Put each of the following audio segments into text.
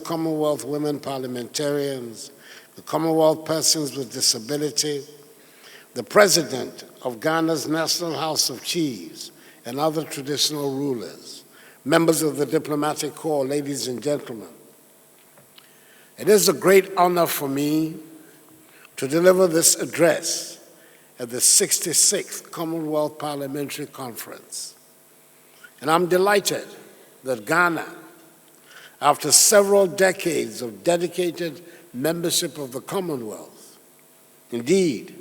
Commonwealth women parliamentarians, the Commonwealth persons with disability, the President of Ghana's National House of Chiefs, and other traditional rulers, members of the diplomatic corps, ladies and gentlemen. It is a great honor for me to deliver this address at the 66th Commonwealth Parliamentary Conference. And I'm delighted that Ghana, after several decades of dedicated membership of the Commonwealth, indeed,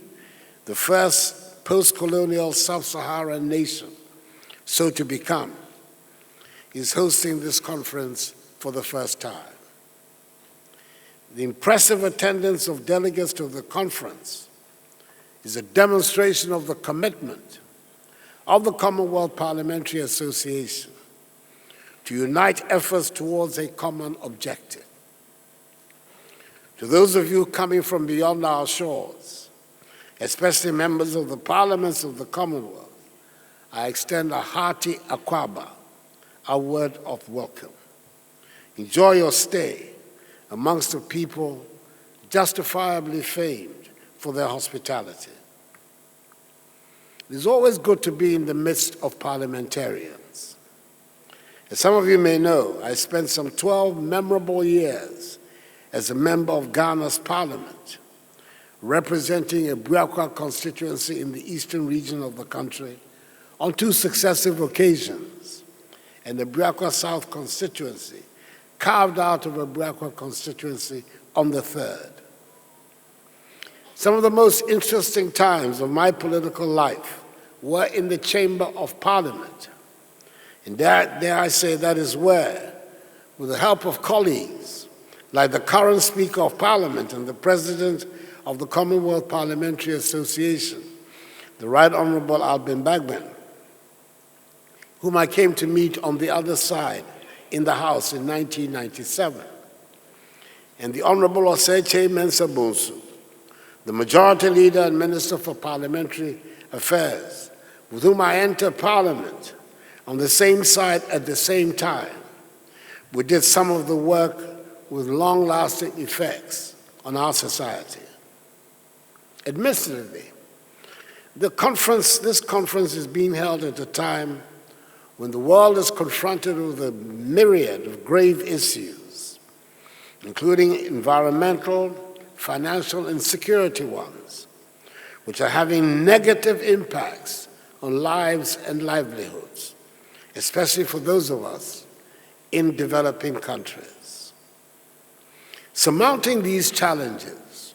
the first post-colonial sub-Saharan nation so to become, is hosting this conference for the first time. The impressive attendance of delegates to the conference is a demonstration of the commitment of the Commonwealth Parliamentary Association to unite efforts towards a common objective. To those of you coming from beyond our shores, especially members of the parliaments of the Commonwealth, I extend a hearty akwaba, a word of welcome. Enjoy your stay amongst a people justifiably famed for their hospitality. It is always good to be in the midst of parliamentarians. As some of you may know, I spent some 12 memorable years as a member of Ghana's parliament, representing a Buakwa constituency in the eastern region of the country on 2 successive occasions, and the Buakwa South constituency carved out of a Buakwa constituency on the 3rd. Some of the most interesting times of my political life were in the Chamber of Parliament. And dare I say, that is where, with the help of colleagues like the current Speaker of Parliament and the President of the Commonwealth Parliamentary Association, the Right Honourable Albin Bagman, whom I came to meet on the other side in the House in 1997, and the Honourable Oseche Mensah Bonsu, the Majority Leader and Minister for Parliamentary Affairs, with whom I entered Parliament on the same side at the same time. We did some of the work with long-lasting effects on our society. Admittedly, this conference is being held at a time when the world is confronted with a myriad of grave issues, including environmental, financial, and security ones, which are having negative impacts on lives and livelihoods, especially for those of us in developing countries. Surmounting these challenges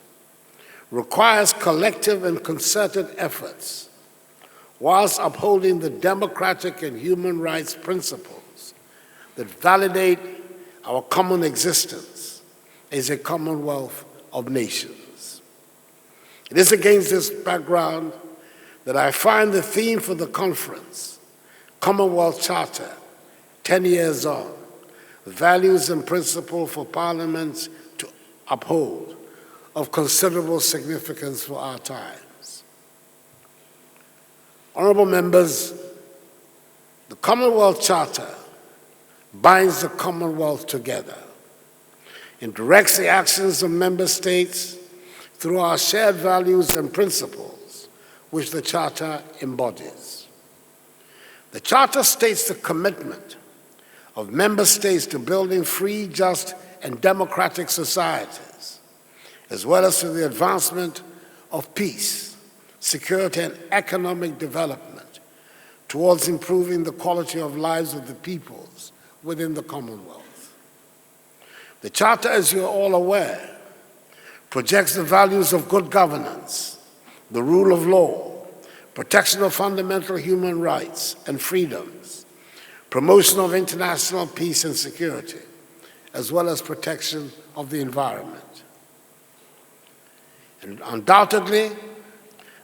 requires collective and concerted efforts whilst upholding the democratic and human rights principles that validate our common existence as a commonwealth of nations. It is against this background that I find the theme for the conference, Commonwealth Charter, 10 years on, values and principles for parliaments to uphold, of considerable significance for our times. Honourable members, the Commonwealth Charter binds the Commonwealth together and directs the actions of member states through our shared values and principles, which the Charter embodies. The Charter states the commitment of member states to building free, just, and democratic societies, as well as to the advancement of peace, security, and economic development towards improving the quality of lives of the peoples within the Commonwealth. The Charter, as you're all aware, projects the values of good governance, the rule of law, protection of fundamental human rights and freedoms, promotion of international peace and security, as well as protection of the environment. And undoubtedly,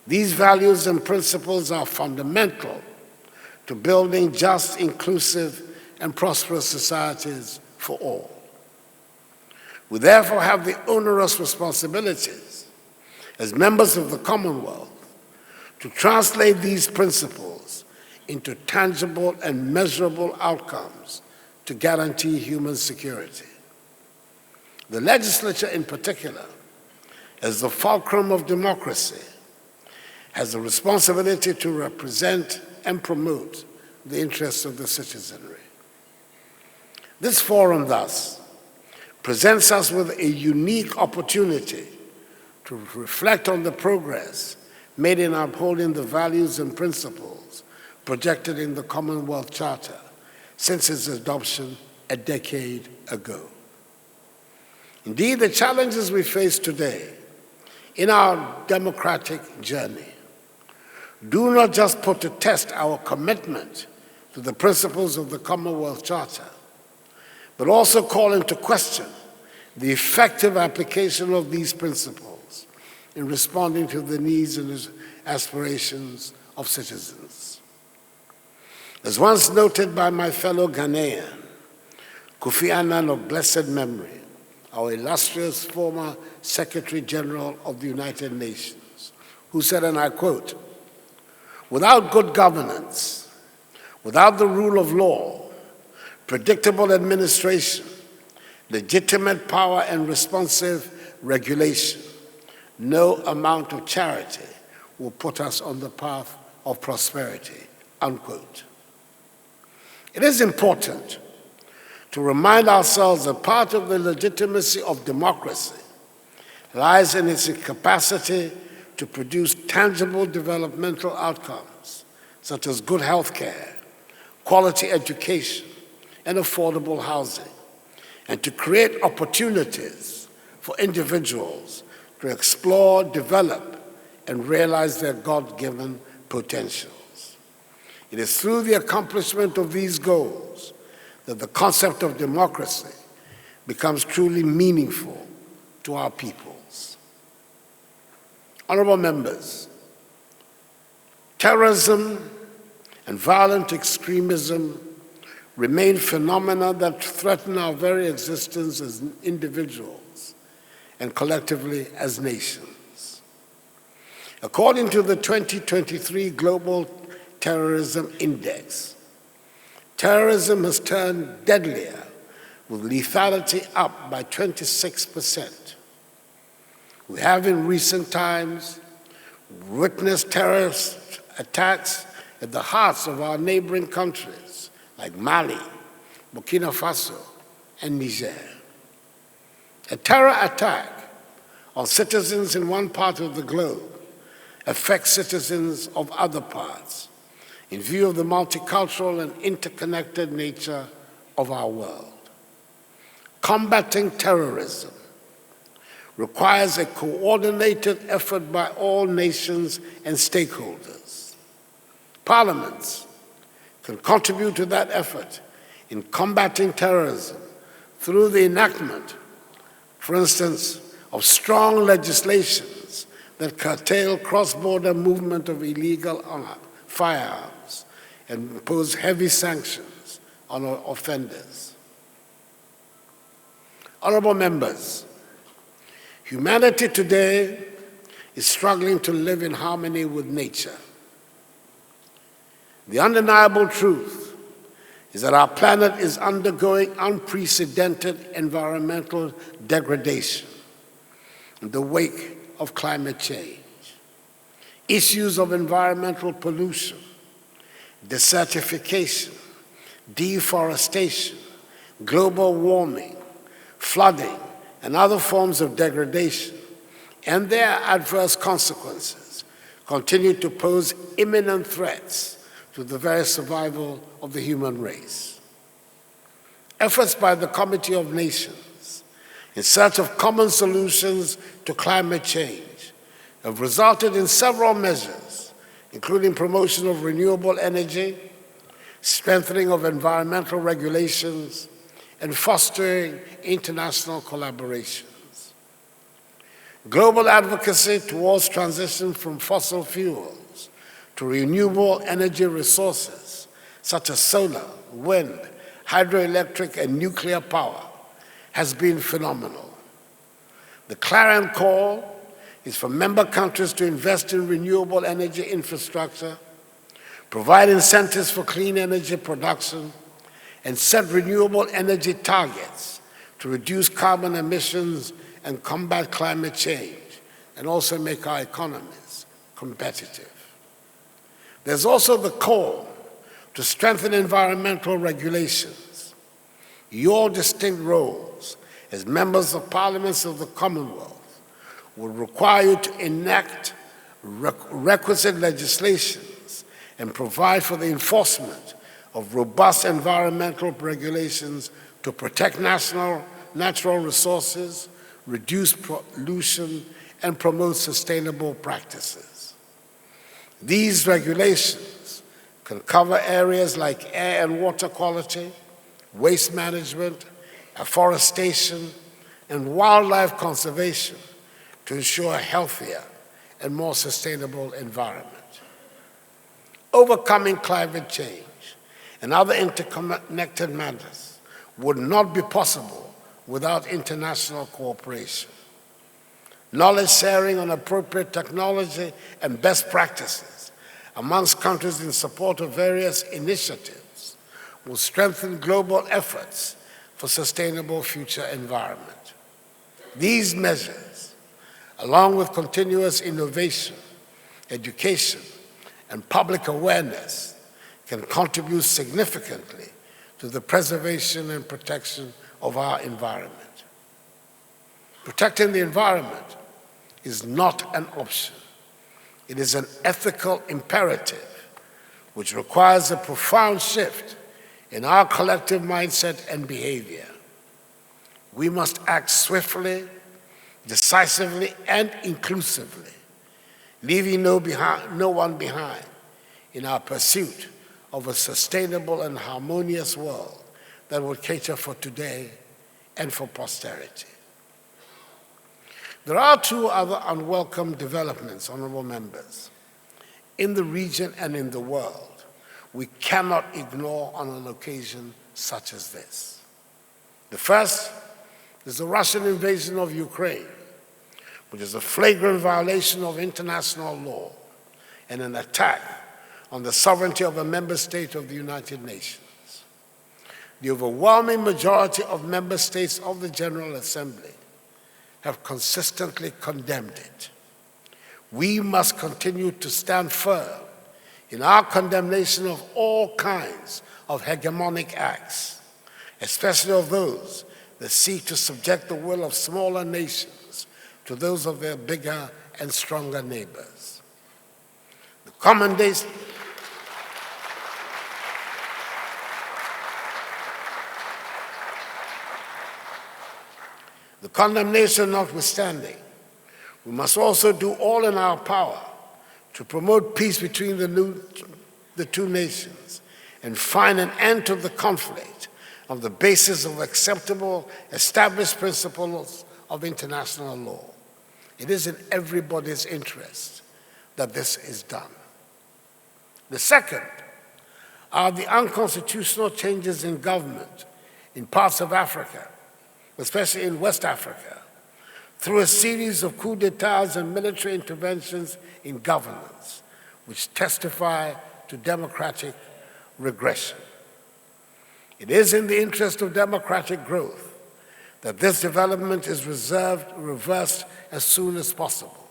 these values and principles are fundamental to building just, inclusive, and prosperous societies for all. We therefore have the onerous responsibilities as members of the Commonwealth to translate these principles into tangible and measurable outcomes to guarantee human security. The legislature in particular, as the fulcrum of democracy, has a responsibility to represent and promote the interests of the citizenry. This forum, thus, presents us with a unique opportunity to reflect on the progress made in upholding the values and principles projected in the Commonwealth Charter since its adoption a decade ago. Indeed, the challenges we face today in our democratic journey do not just put to test our commitment to the principles of the Commonwealth Charter, but also call into question the effective application of these principles in responding to the needs and aspirations of citizens. As once noted by my fellow Ghanaian, Kofi Annan of blessed memory, our illustrious former Secretary General of the United Nations, who said, and I quote, "Without good governance, without the rule of law, predictable administration, legitimate power and responsive regulation, no amount of charity will put us on the path of prosperity," unquote. It is important to remind ourselves that part of the legitimacy of democracy lies in its capacity to produce tangible developmental outcomes, such as good health care, quality education, and affordable housing, and to create opportunities for individuals to explore, develop, and realize their God-given potentials. It is through the accomplishment of these goals that the concept of democracy becomes truly meaningful to our peoples. Honorable members, terrorism and violent extremism remain phenomena that threaten our very existence as individuals and collectively as nations. According to the 2023 Global Terrorism Index, terrorism has turned deadlier, with lethality up by 26%. We have in recent times witnessed terrorist attacks at the hearts of our neighboring countries, like Mali, Burkina Faso, and Niger. A terror attack on citizens in one part of the globe affects citizens of other parts, in view of the multicultural and interconnected nature of our world. Combating terrorism requires a coordinated effort by all nations and stakeholders. Parliaments can contribute to that effort in combating terrorism through the enactment, for instance, of strong legislations that curtail cross-border movement of illegal firearms and impose heavy sanctions on offenders. Honorable members, humanity today is struggling to live in harmony with nature. The undeniable truth is that our planet is undergoing unprecedented environmental degradation in the wake of climate change. Issues of environmental pollution, desertification, deforestation, global warming, flooding, and other forms of degradation, and their adverse consequences continue to pose imminent threats to the very survival of the human race. Efforts by the Committee of Nations in search of common solutions to climate change have resulted in several measures, including promotion of renewable energy, strengthening of environmental regulations, and fostering international collaborations. Global advocacy towards transition from fossil fuels to renewable energy resources, such as solar, wind, hydroelectric, and nuclear power, has been phenomenal. The clarion call is for member countries to invest in renewable energy infrastructure, provide incentives for clean energy production, and set renewable energy targets to to reduce carbon emissions and combat climate change, and also make our economies competitive. There's also the call to strengthen environmental regulations. Your distinct roles as members of parliaments of the Commonwealth will require you to enact requisite legislations and provide for the enforcement of robust environmental regulations to protect natural resources, reduce pollution, and promote sustainable practices. These regulations can cover areas like air and water quality, waste management, afforestation, and wildlife conservation to ensure a healthier and more sustainable environment. Overcoming climate change and other interconnected matters would not be possible without international cooperation. Knowledge sharing on appropriate technology and best practices amongst countries in support of various initiatives will strengthen global efforts for sustainable future environment. These measures, along with continuous innovation, education, and public awareness, can contribute significantly to the preservation and protection of our environment. Protecting the environment is not an option. It is an ethical imperative which requires a profound shift in our collective mindset and behavior. We must act swiftly, decisively, and inclusively, leaving no one behind in our pursuit of a sustainable and harmonious world that will cater for today and for posterity. There are two other unwelcome developments, honorable members, in the region and in the world we cannot ignore on an occasion such as this. The first is the Russian invasion of Ukraine, which is a flagrant violation of international law and an attack on the sovereignty of a member state of the United Nations. The overwhelming majority of member states of the General Assembly have consistently condemned it. We must continue to stand firm in our condemnation of all kinds of hegemonic acts, especially of those that seek to subject the will of smaller nations to those of their bigger and stronger neighbors. The condemnation notwithstanding, we must also do all in our power to promote peace between the two nations and find an end to the conflict on the basis of acceptable, established principles of international law. It is in everybody's interest that this is done. The second are the unconstitutional changes in government in parts of Africa, especially in West Africa, through a series of coups d'etats and military interventions in governance, which testify to democratic regression. It is in the interest of democratic growth that this development is reversed as soon as possible.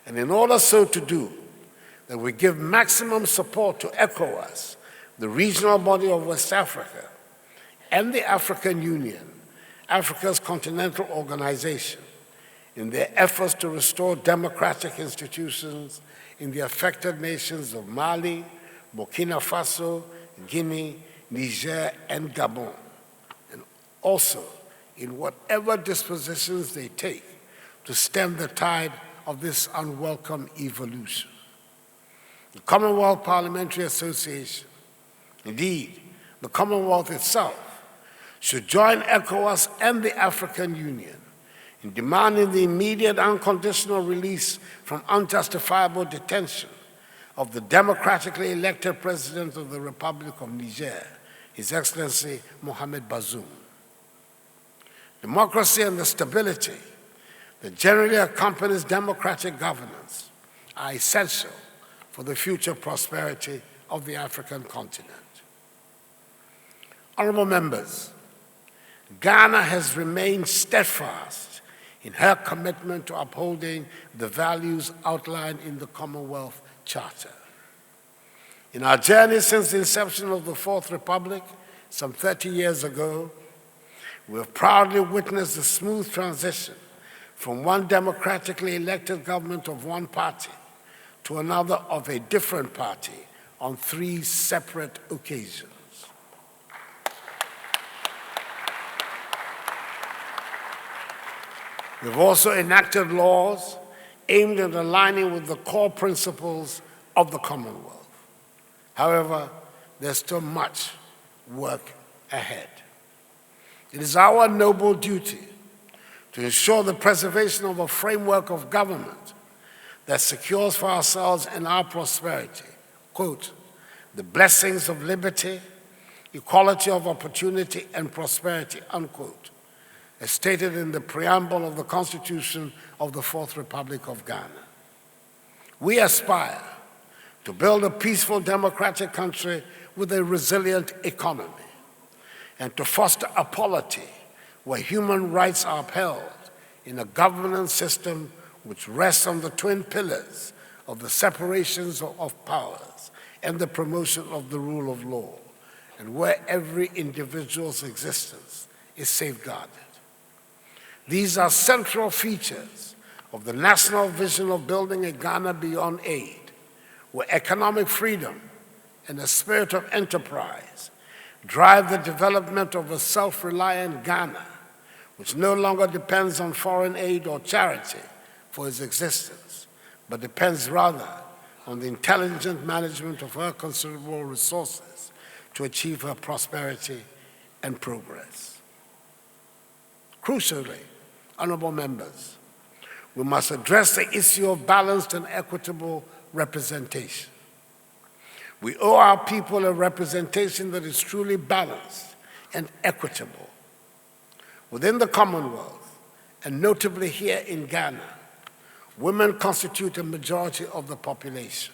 And in order so to do, that we give maximum support to ECOWAS, the regional body of West Africa, and the African Union, Africa's continental organization, in their efforts to restore democratic institutions in the affected nations of Mali, Burkina Faso, Guinea, Niger, and Gabon, and also in whatever dispositions they take to stem the tide of this unwelcome evolution. The Commonwealth Parliamentary Association, indeed, the Commonwealth itself, should join ECOWAS and the African Union in demanding the immediate unconditional release from unjustifiable detention of the democratically elected President of the Republic of Niger, His Excellency Mohamed Bazoum. Democracy and the stability that generally accompanies democratic governance are essential for the future prosperity of the African continent. Honorable members, Ghana has remained steadfast in her commitment to upholding the values outlined in the Commonwealth Charter. In our journey since the inception of the Fourth Republic, some 30 years ago, we have proudly witnessed the smooth transition from one democratically elected government of one party to another of a different party on 3 separate occasions. We've also enacted laws aimed at aligning with the core principles of the Commonwealth. However, there's still much work ahead. It is our noble duty to ensure the preservation of a framework of government that secures for ourselves and our prosperity, quote, the blessings of liberty, equality of opportunity, and prosperity, unquote, as stated in the preamble of the Constitution of the Fourth Republic of Ghana. We aspire to build a peaceful, democratic country with a resilient economy, and to foster a polity where human rights are upheld in a governance system which rests on the twin pillars of the separations of powers and the promotion of the rule of law, and where every individual's existence is safeguarded. These are central features of the national vision of building a Ghana beyond aid, where economic freedom and a spirit of enterprise drive the development of a self-reliant Ghana, which no longer depends on foreign aid or charity for its existence, but depends rather on the intelligent management of her considerable resources to achieve her prosperity and progress. Crucially, honorable members, we must address the issue of balanced and equitable representation. We owe our people a representation that is truly balanced and equitable. Within the Commonwealth, and notably here in Ghana, women constitute a majority of the population.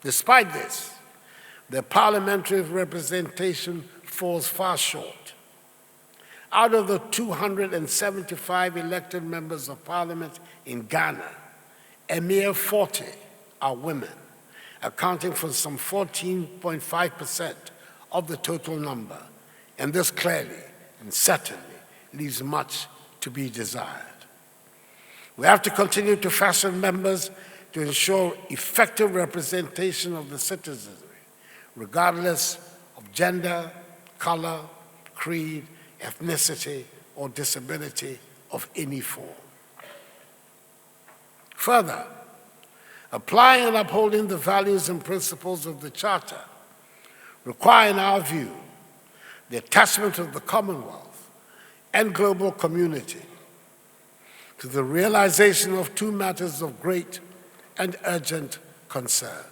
Despite this, their parliamentary representation falls far short. Out of the 275 elected members of parliament in Ghana, a mere 40 are women, accounting for some 14.5% of the total number, and this clearly and certainly leaves much to be desired. We have to continue to fashion members to ensure effective representation of the citizenry, regardless of gender, color, creed, ethnicity, or disability of any form. Further, applying and upholding the values and principles of the Charter require, in our view, the attachment of the Commonwealth and global community to the realization of 2 matters of great and urgent concern.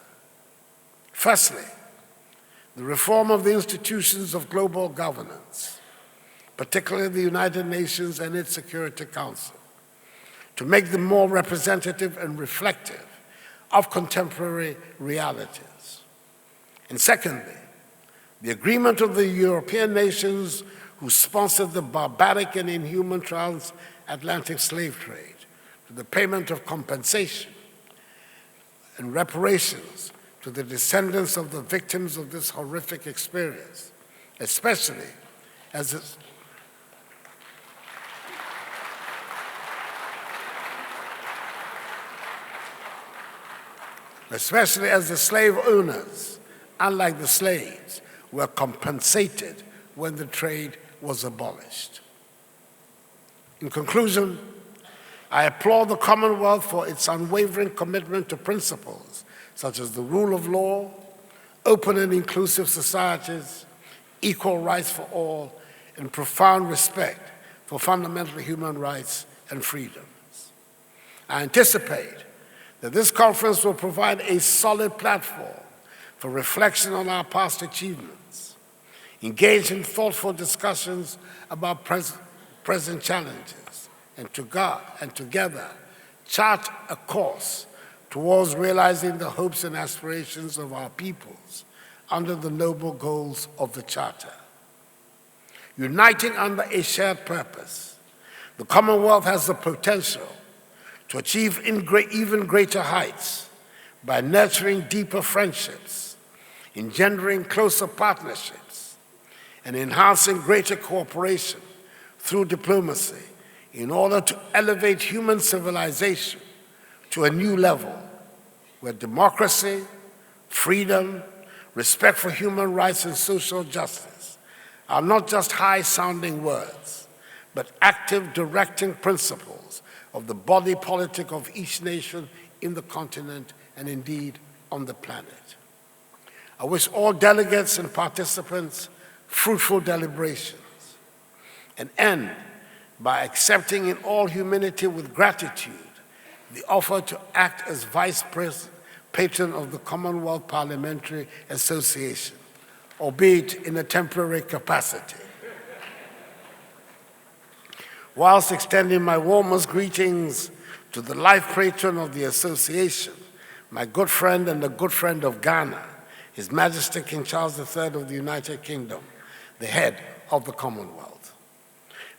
Firstly, the reform of the institutions of global governance, particularly the United Nations and its Security Council, to make them more representative and reflective of contemporary realities. And secondly, the agreement of the European nations who sponsored the barbaric and inhuman transatlantic slave trade to the payment of compensation and reparations to the descendants of the victims of this horrific experience, especially as the slave owners, unlike the slaves, were compensated when the trade was abolished. In conclusion, I applaud the Commonwealth for its unwavering commitment to principles such as the rule of law, open and inclusive societies, equal rights for all, and profound respect for fundamental human rights and freedoms. I anticipate that this conference will provide a solid platform for reflection on our past achievements, engage in thoughtful discussions about present challenges, and together chart a course towards realizing the hopes and aspirations of our peoples under the noble goals of the Charter. Uniting under a shared purpose, the Commonwealth has the potential to achieve even greater heights by nurturing deeper friendships, engendering closer partnerships, and enhancing greater cooperation through diplomacy in order to elevate human civilization to a new level where democracy, freedom, respect for human rights and social justice are not just high-sounding words, but active directing principles of the body politic of each nation in the continent and indeed on the planet. I wish all delegates and participants fruitful deliberations and end by accepting in all humility with gratitude the offer to act as Vice Patron of the Commonwealth Parliamentary Association, albeit in a temporary capacity. Whilst extending my warmest greetings to the life patron of the association, my good friend and the good friend of Ghana, His Majesty King Charles III of the United Kingdom, the head of the Commonwealth.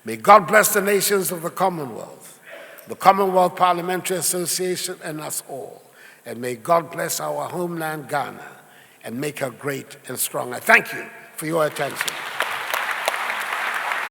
May God bless the nations of the Commonwealth, the Commonwealth Parliamentary Association, and us all. And may God bless our homeland, Ghana, and make her great and strong. I thank you for your attention.